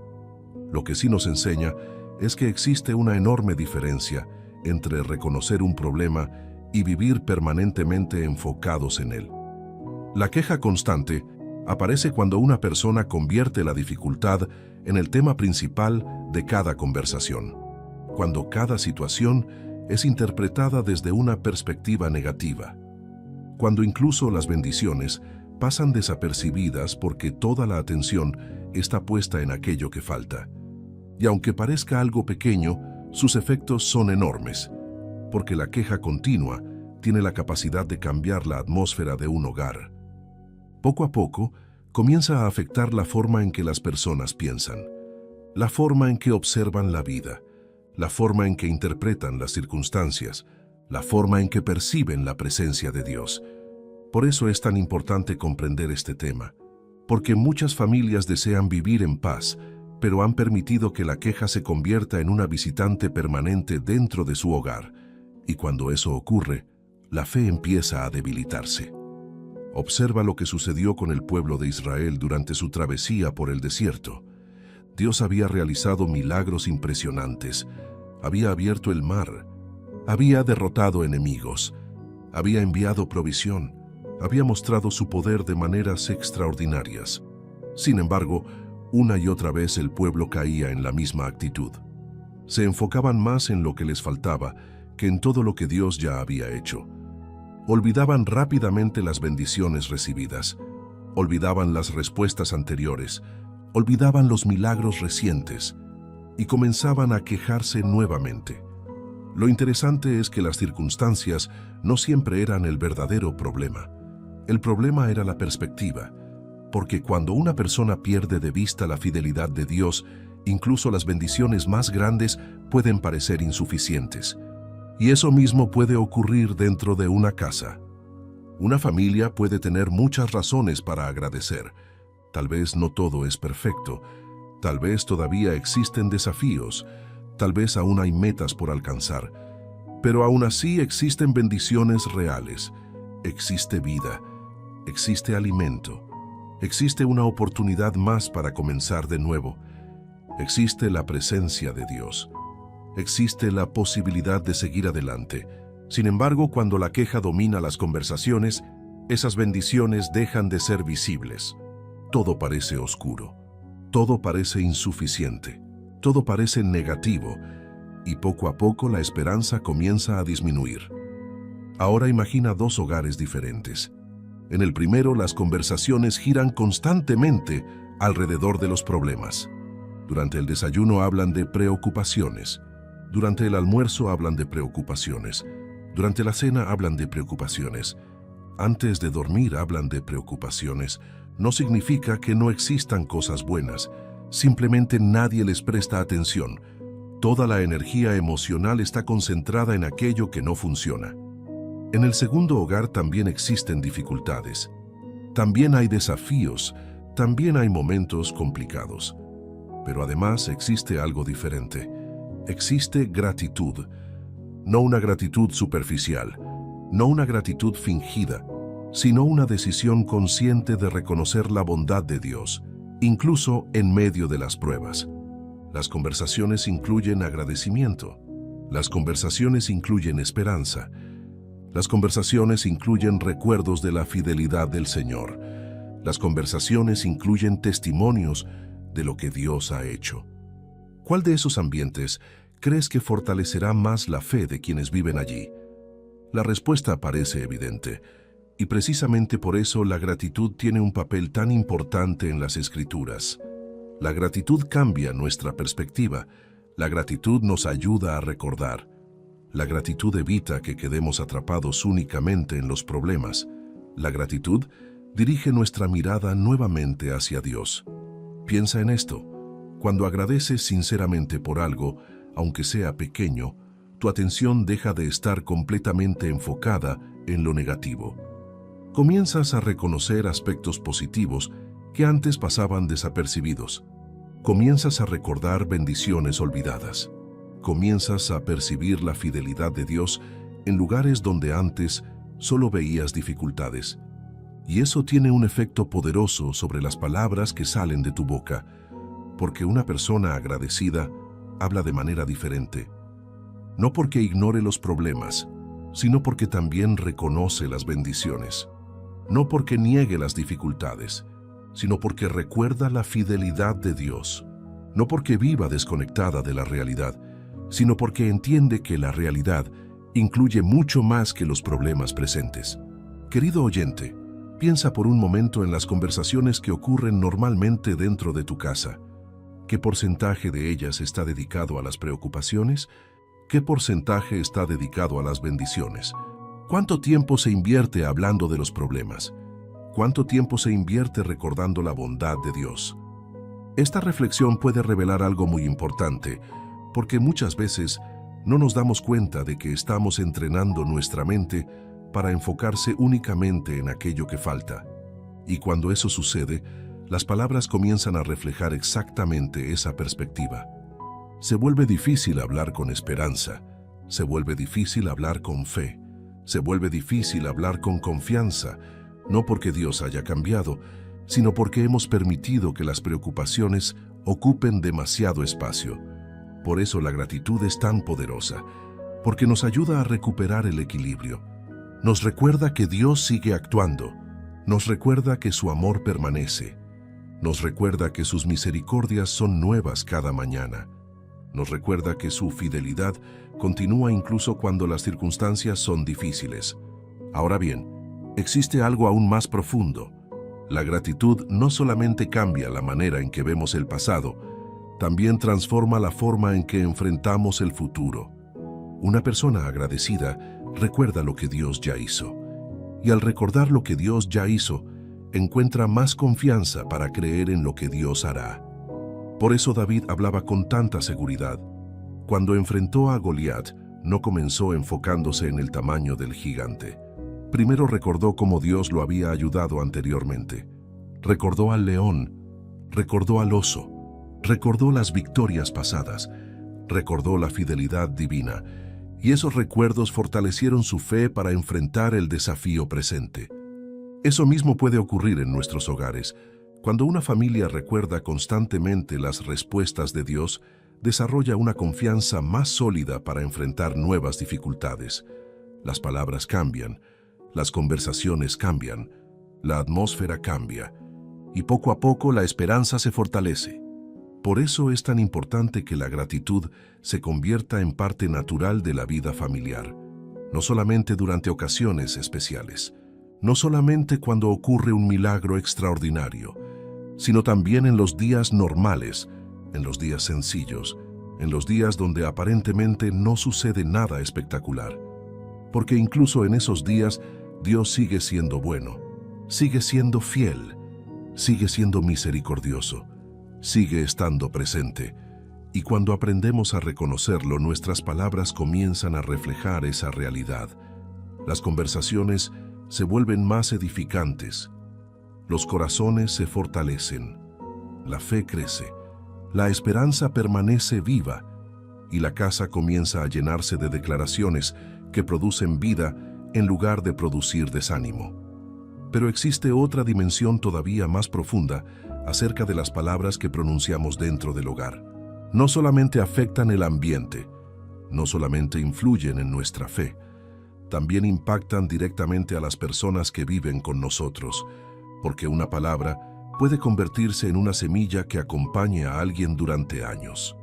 Lo que sí nos enseña es que existe una enorme diferencia entre reconocer un problema y vivir permanentemente enfocados en él. La queja constante aparece cuando una persona convierte la dificultad en el tema principal de cada conversación, cuando cada situación es interpretada desde una perspectiva negativa, cuando incluso las bendiciones pasan desapercibidas porque toda la atención está puesta en aquello que falta. Y aunque parezca algo pequeño, sus efectos son enormes, porque la queja continua tiene la capacidad de cambiar la atmósfera de un hogar. Poco a poco, comienza a afectar la forma en que las personas piensan, la forma en que observan la vida, la forma en que interpretan las circunstancias, la forma en que perciben la presencia de Dios. Por eso es tan importante comprender este tema, porque muchas familias desean vivir en paz, pero han permitido que la queja se convierta en una visitante permanente dentro de su hogar, y cuando eso ocurre, la fe empieza a debilitarse. Observa lo que sucedió con el pueblo de Israel durante su travesía por el desierto. Dios había realizado milagros impresionantes, había abierto el mar, había derrotado enemigos, había enviado provisión, había mostrado su poder de maneras extraordinarias. Sin embargo, una y otra vez el pueblo caía en la misma actitud. Se enfocaban más en lo que les faltaba que en todo lo que Dios ya había hecho. Olvidaban rápidamente las bendiciones recibidas, olvidaban las respuestas anteriores, olvidaban los milagros recientes y comenzaban a quejarse nuevamente. Lo interesante es que las circunstancias no siempre eran el verdadero problema. El problema era la perspectiva, porque cuando una persona pierde de vista la fidelidad de Dios, incluso las bendiciones más grandes pueden parecer insuficientes. Y eso mismo puede ocurrir dentro de una casa. Una familia puede tener muchas razones para agradecer. Tal vez no todo es perfecto. Tal vez todavía existen desafíos. Tal vez aún hay metas por alcanzar. Pero aún así existen bendiciones reales. Existe vida. Existe alimento. Existe una oportunidad más para comenzar de nuevo. Existe la presencia de Dios. Existe la posibilidad de seguir adelante. Sin embargo, cuando la queja domina las conversaciones, esas bendiciones dejan de ser visibles. Todo parece oscuro. Todo parece insuficiente. Todo parece negativo. Y poco a poco la esperanza comienza a disminuir. Ahora imagina dos hogares diferentes. En el primero, las conversaciones giran constantemente alrededor de los problemas. Durante el desayuno hablan de preocupaciones. Durante el almuerzo hablan de preocupaciones. Durante la cena hablan de preocupaciones. Antes de dormir hablan de preocupaciones. No significa que no existan cosas buenas. Simplemente nadie les presta atención. Toda la energía emocional está concentrada en aquello que no funciona. En el segundo hogar también existen dificultades. También hay desafíos. También hay momentos complicados. Pero además existe algo diferente. Existe gratitud, no una gratitud superficial, no una gratitud fingida, sino una decisión consciente de reconocer la bondad de Dios, incluso en medio de las pruebas. Las conversaciones incluyen agradecimiento. Las conversaciones incluyen esperanza. Las conversaciones incluyen recuerdos de la fidelidad del Señor. Las conversaciones incluyen testimonios de lo que Dios ha hecho. ¿Cuál de esos ambientes crees que fortalecerá más la fe de quienes viven allí? La respuesta parece evidente, y precisamente por eso la gratitud tiene un papel tan importante en las Escrituras. La gratitud cambia nuestra perspectiva. La gratitud nos ayuda a recordar. La gratitud evita que quedemos atrapados únicamente en los problemas. La gratitud dirige nuestra mirada nuevamente hacia Dios. Piensa en esto. Cuando agradeces sinceramente por algo, aunque sea pequeño, tu atención deja de estar completamente enfocada en lo negativo. Comienzas a reconocer aspectos positivos que antes pasaban desapercibidos. Comienzas a recordar bendiciones olvidadas. Comienzas a percibir la fidelidad de Dios en lugares donde antes solo veías dificultades. Y eso tiene un efecto poderoso sobre las palabras que salen de tu boca, porque una persona agradecida habla de manera diferente. No porque ignore los problemas, sino porque también reconoce las bendiciones. No porque niegue las dificultades, sino porque recuerda la fidelidad de Dios. No porque viva desconectada de la realidad, sino porque entiende que la realidad incluye mucho más que los problemas presentes. Querido oyente, piensa por un momento en las conversaciones que ocurren normalmente dentro de tu casa. ¿Qué porcentaje de ellas está dedicado a las preocupaciones? ¿Qué porcentaje está dedicado a las bendiciones? ¿Cuánto tiempo se invierte hablando de los problemas? ¿Cuánto tiempo se invierte recordando la bondad de Dios? Esta reflexión puede revelar algo muy importante, porque muchas veces no nos damos cuenta de que estamos entrenando nuestra mente para enfocarse únicamente en aquello que falta. Y cuando eso sucede, las palabras comienzan a reflejar exactamente esa perspectiva. Se vuelve difícil hablar con esperanza, se vuelve difícil hablar con fe, se vuelve difícil hablar con confianza, no porque Dios haya cambiado, sino porque hemos permitido que las preocupaciones ocupen demasiado espacio. Por eso la gratitud es tan poderosa, porque nos ayuda a recuperar el equilibrio. Nos recuerda que Dios sigue actuando, nos recuerda que su amor permanece, nos recuerda que sus misericordias son nuevas cada mañana, nos recuerda que su fidelidad continúa incluso cuando las circunstancias son difíciles. Ahora bien, existe algo aún más profundo. La gratitud no solamente cambia la manera en que vemos el pasado, también transforma la forma en que enfrentamos el futuro. Una persona agradecida recuerda lo que Dios ya hizo, y al recordar lo que Dios ya hizo, encuentra más confianza para creer en lo que Dios hará. Por eso David hablaba con tanta seguridad. Cuando enfrentó a Goliat, no comenzó enfocándose en el tamaño del gigante. Primero recordó cómo Dios lo había ayudado anteriormente. Recordó al león, recordó al oso, recordó las victorias pasadas, recordó la fidelidad divina, y esos recuerdos fortalecieron su fe para enfrentar el desafío presente. Eso mismo puede ocurrir en nuestros hogares. Cuando una familia recuerda constantemente las respuestas de Dios, desarrolla una confianza más sólida para enfrentar nuevas dificultades. Las palabras cambian, las conversaciones cambian, la atmósfera cambia, y poco a poco la esperanza se fortalece. Por eso es tan importante que la gratitud se convierta en parte natural de la vida familiar, no solamente durante ocasiones especiales, no solamente cuando ocurre un milagro extraordinario, sino también en los días normales, en los días sencillos, en los días donde aparentemente no sucede nada espectacular. Porque incluso en esos días, Dios sigue siendo bueno, sigue siendo fiel, sigue siendo misericordioso, sigue estando presente. Y cuando aprendemos a reconocerlo, nuestras palabras comienzan a reflejar esa realidad. Las conversaciones se vuelven más edificantes, los corazones se fortalecen, la fe crece, la esperanza permanece viva y la casa comienza a llenarse de declaraciones que producen vida en lugar de producir desánimo. Pero existe otra dimensión todavía más profunda acerca de las palabras que pronunciamos dentro del hogar. No solamente afectan el ambiente, no solamente influyen en nuestra fe, también impactan directamente a las personas que viven con nosotros, porque una palabra puede convertirse en una semilla que acompañe a alguien durante años.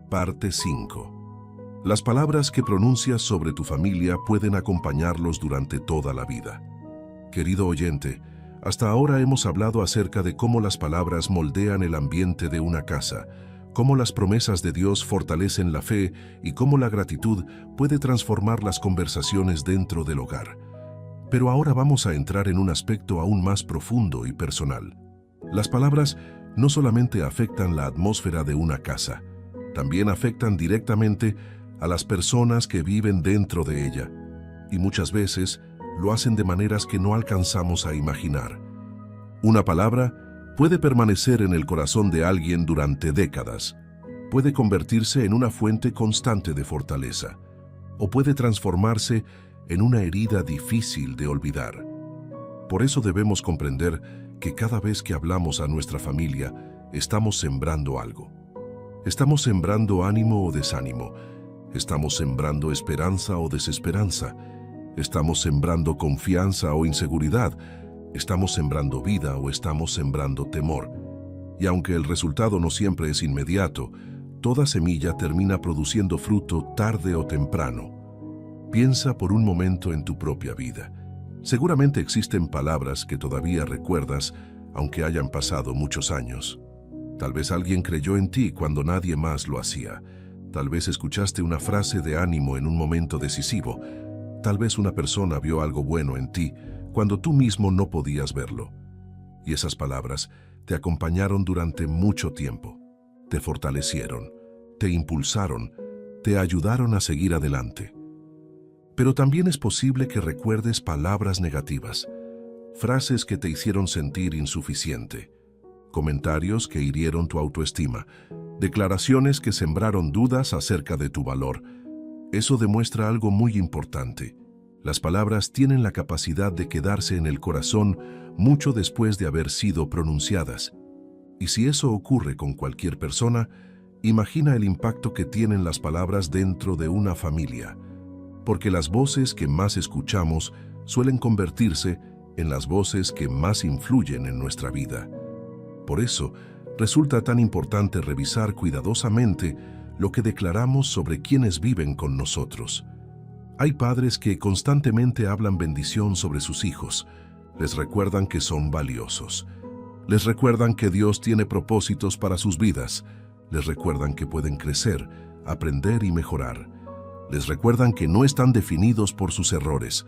Parte 5. Las palabras que pronuncias sobre tu familia pueden acompañarlos durante toda la vida. Querido oyente, hasta ahora hemos hablado acerca de cómo las palabras moldean el ambiente de una casa, cómo las promesas de Dios fortalecen la fe y cómo la gratitud puede transformar las conversaciones dentro del hogar. Pero ahora vamos a entrar en un aspecto aún más profundo y personal. Las palabras no solamente afectan la atmósfera de una casa, también afectan directamente a las personas que viven dentro de ella, y muchas veces lo hacen de maneras que no alcanzamos a imaginar. Una palabra puede permanecer en el corazón de alguien durante décadas, puede convertirse en una fuente constante de fortaleza, o puede transformarse en una herida difícil de olvidar. Por eso debemos comprender que cada vez que hablamos a nuestra familia, estamos sembrando algo. Estamos sembrando ánimo o desánimo, estamos sembrando esperanza o desesperanza, estamos sembrando confianza o inseguridad, estamos sembrando vida o estamos sembrando temor. Y aunque el resultado no siempre es inmediato, toda semilla termina produciendo fruto tarde o temprano. Piensa por un momento en tu propia vida. Seguramente existen palabras que todavía recuerdas, aunque hayan pasado muchos años. Tal vez alguien creyó en ti cuando nadie más lo hacía. Tal vez escuchaste una frase de ánimo en un momento decisivo. Tal vez una persona vio algo bueno en ti cuando tú mismo no podías verlo. Y esas palabras te acompañaron durante mucho tiempo. Te fortalecieron, te impulsaron, te ayudaron a seguir adelante. Pero también es posible que recuerdes palabras negativas, frases que te hicieron sentir insuficiente, comentarios que hirieron tu autoestima, declaraciones que sembraron dudas acerca de tu valor. Eso demuestra algo muy importante. Las palabras tienen la capacidad de quedarse en el corazón mucho después de haber sido pronunciadas. Y si eso ocurre con cualquier persona, imagina el impacto que tienen las palabras dentro de una familia. Porque las voces que más escuchamos suelen convertirse en las voces que más influyen en nuestra vida. Por eso, resulta tan importante revisar cuidadosamente lo que declaramos sobre quienes viven con nosotros. Hay padres que constantemente hablan bendición sobre sus hijos, les recuerdan que son valiosos, les recuerdan que Dios tiene propósitos para sus vidas, les recuerdan que pueden crecer, aprender y mejorar, les recuerdan que no están definidos por sus errores.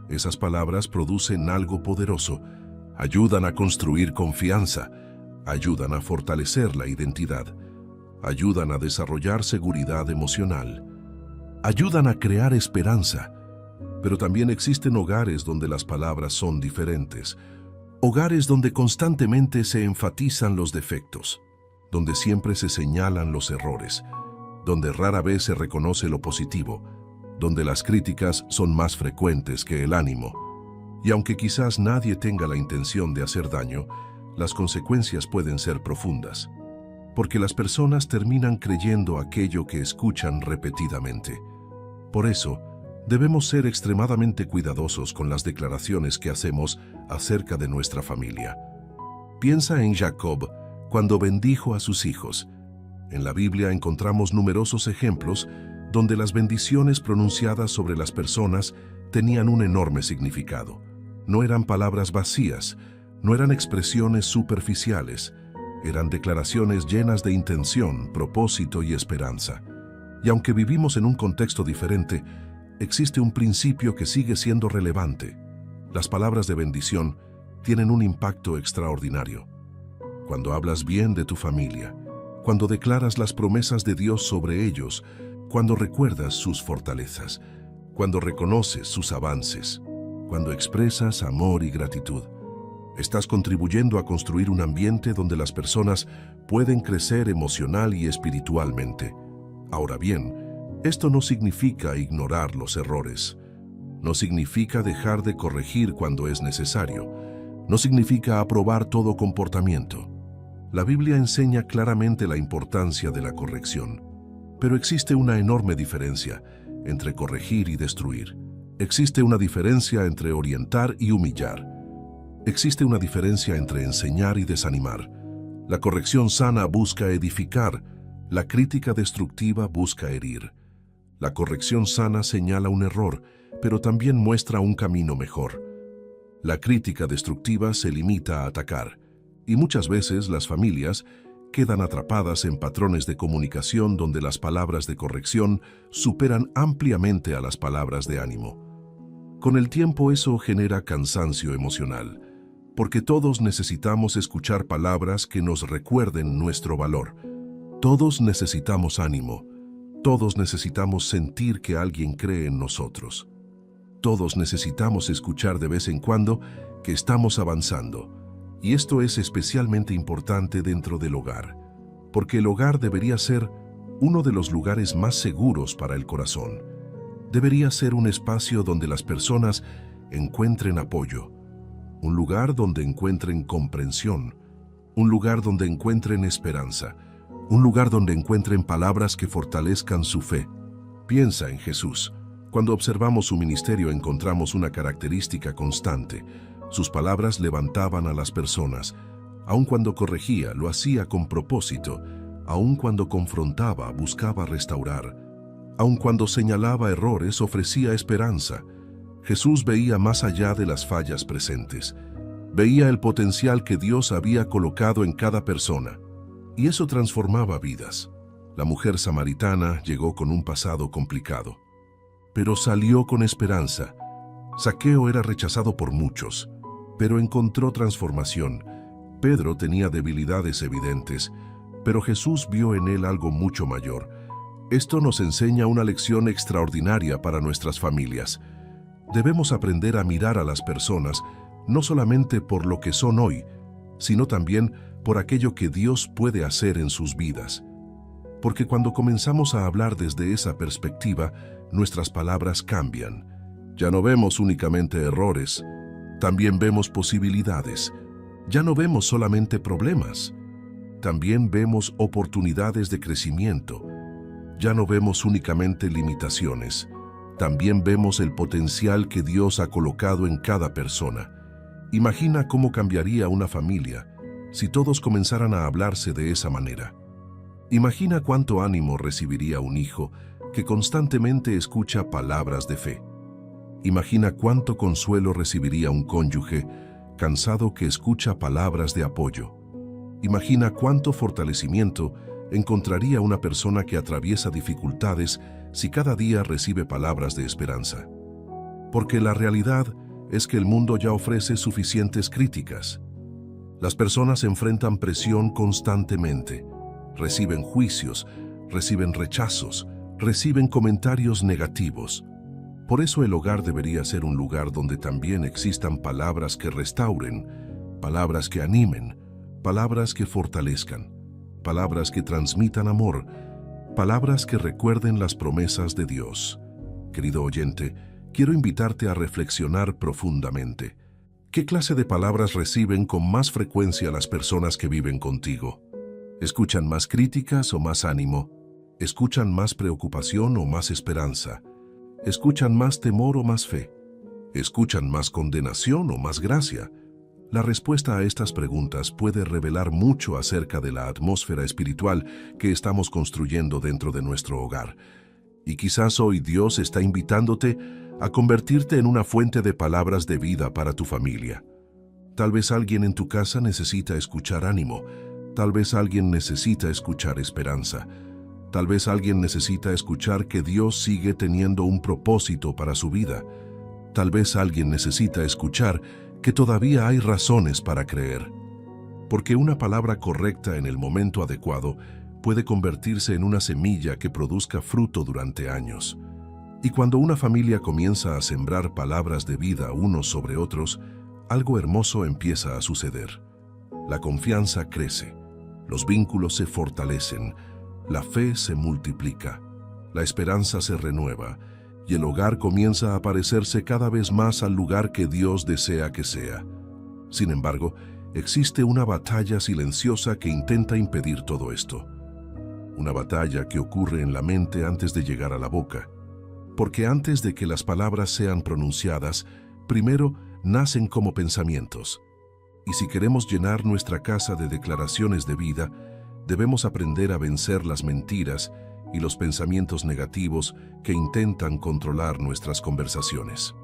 Esas palabras producen algo poderoso, ayudan a construir confianza, ayudan a fortalecer la identidad, ayudan a desarrollar seguridad emocional, ayudan a crear esperanza. Pero también existen hogares donde las palabras son diferentes, hogares donde constantemente se enfatizan los defectos, donde siempre se señalan los errores, donde rara vez se reconoce lo positivo, donde las críticas son más frecuentes que el ánimo. Y aunque quizás nadie tenga la intención de hacer daño, las consecuencias pueden ser profundas, porque las personas terminan creyendo aquello que escuchan repetidamente. Por eso, debemos ser extremadamente cuidadosos con las declaraciones que hacemos acerca de nuestra familia. Piensa en Jacob cuando bendijo a sus hijos. En la Biblia encontramos numerosos ejemplos donde las bendiciones pronunciadas sobre las personas tenían un enorme significado. No eran palabras vacías, no eran expresiones superficiales, eran declaraciones llenas de intención, propósito y esperanza. Y aunque vivimos en un contexto diferente, existe un principio que sigue siendo relevante. Las palabras de bendición tienen un impacto extraordinario. Cuando hablas bien de tu familia, cuando declaras las promesas de Dios sobre ellos, cuando recuerdas sus fortalezas, cuando reconoces sus avances, cuando expresas amor y gratitud, estás contribuyendo a construir un ambiente donde las personas pueden crecer emocional y espiritualmente. Ahora bien, esto no significa ignorar los errores. No significa dejar de corregir cuando es necesario. no significa aprobar todo comportamiento. La Biblia enseña claramente la importancia de la corrección, pero existe una enorme diferencia entre corregir y destruir. Existe una diferencia entre orientar y humillar. Existe una diferencia entre enseñar y desanimar. La corrección sana busca edificar, la crítica destructiva busca herir. La corrección sana señala un error, pero también muestra un camino mejor. La crítica destructiva se limita a atacar, y muchas veces las familias quedan atrapadas en patrones de comunicación donde las palabras de corrección superan ampliamente a las palabras de ánimo. Con el tiempo eso genera cansancio emocional, porque todos necesitamos escuchar palabras que nos recuerden nuestro valor. Todos necesitamos ánimo. Todos necesitamos sentir que alguien cree en nosotros. Todos necesitamos escuchar de vez en cuando que estamos avanzando. Y esto es especialmente importante dentro del hogar, porque el hogar debería ser uno de los lugares más seguros para el corazón. Debería ser un espacio donde las personas encuentren apoyo, un lugar donde encuentren comprensión, un lugar donde encuentren esperanza, un lugar donde encuentren palabras que fortalezcan su fe. Piensa en Jesús. Cuando observamos su ministerio encontramos una característica constante. Sus palabras levantaban a las personas. Aun cuando corregía, lo hacía con propósito. Aun cuando confrontaba, buscaba restaurar. Aun cuando señalaba errores, ofrecía esperanza. Jesús veía más allá de las fallas presentes. Veía el potencial que Dios había colocado en cada persona. Y eso transformaba vidas. La mujer samaritana llegó con un pasado complicado, pero salió con esperanza. Zaqueo era rechazado por muchos, pero encontró transformación. Pedro tenía debilidades evidentes, pero Jesús vio en él algo mucho mayor. Esto nos enseña una lección extraordinaria para nuestras familias. Debemos aprender a mirar a las personas no solamente por lo que son hoy, sino también por aquello que Dios puede hacer en sus vidas. Porque cuando comenzamos a hablar desde esa perspectiva, nuestras palabras cambian. Ya no vemos únicamente errores, también vemos posibilidades. Ya no vemos solamente problemas, también vemos oportunidades de crecimiento. Ya no vemos únicamente limitaciones, también vemos el potencial que Dios ha colocado en cada persona. Imagina cómo cambiaría una familia si todos comenzaran a hablarse de esa manera. Imagina cuánto ánimo recibiría un hijo que constantemente escucha palabras de fe. Imagina cuánto consuelo recibiría un cónyuge cansado que escucha palabras de apoyo. Imagina cuánto fortalecimiento encontraría una persona que atraviesa dificultades si cada día recibe palabras de esperanza. Porque la realidad es que el mundo ya ofrece suficientes críticas. Las personas enfrentan presión constantemente, reciben juicios, reciben rechazos, reciben comentarios negativos. Por eso el hogar debería ser un lugar donde también existan palabras que restauren, palabras que animen, palabras que fortalezcan, palabras que transmitan amor, palabras que recuerden las promesas de Dios. Querido oyente, quiero invitarte a reflexionar profundamente. ¿Qué clase de palabras reciben con más frecuencia las personas que viven contigo? ¿Escuchan más críticas o más ánimo? ¿Escuchan más preocupación o más esperanza? ¿Escuchan más temor o más fe? ¿Escuchan más condenación o más gracia? La respuesta a estas preguntas puede revelar mucho acerca de la atmósfera espiritual que estamos construyendo dentro de nuestro hogar. Y quizás hoy Dios está invitándote a convertirte en una fuente de palabras de vida para tu familia. Tal vez alguien en tu casa necesita escuchar ánimo. Tal vez alguien necesita escuchar esperanza. Tal vez alguien necesita escuchar que Dios sigue teniendo un propósito para su vida. Tal vez alguien necesita escuchar que todavía hay razones para creer. Porque una palabra correcta en el momento adecuado puede convertirse en una semilla que produzca fruto durante años. Y cuando una familia comienza a sembrar palabras de vida unos sobre otros, algo hermoso empieza a suceder. La confianza crece, los vínculos se fortalecen, la fe se multiplica, la esperanza se renueva y el hogar comienza a parecerse cada vez más al lugar que Dios desea que sea. Sin embargo, existe una batalla silenciosa que intenta impedir todo esto. Una batalla que ocurre en la mente antes de llegar a la boca. Porque antes de que las palabras sean pronunciadas, primero nacen como pensamientos. Y si queremos llenar nuestra casa de declaraciones de vida, debemos aprender a vencer las mentiras y los pensamientos negativos que intentan controlar nuestras conversaciones.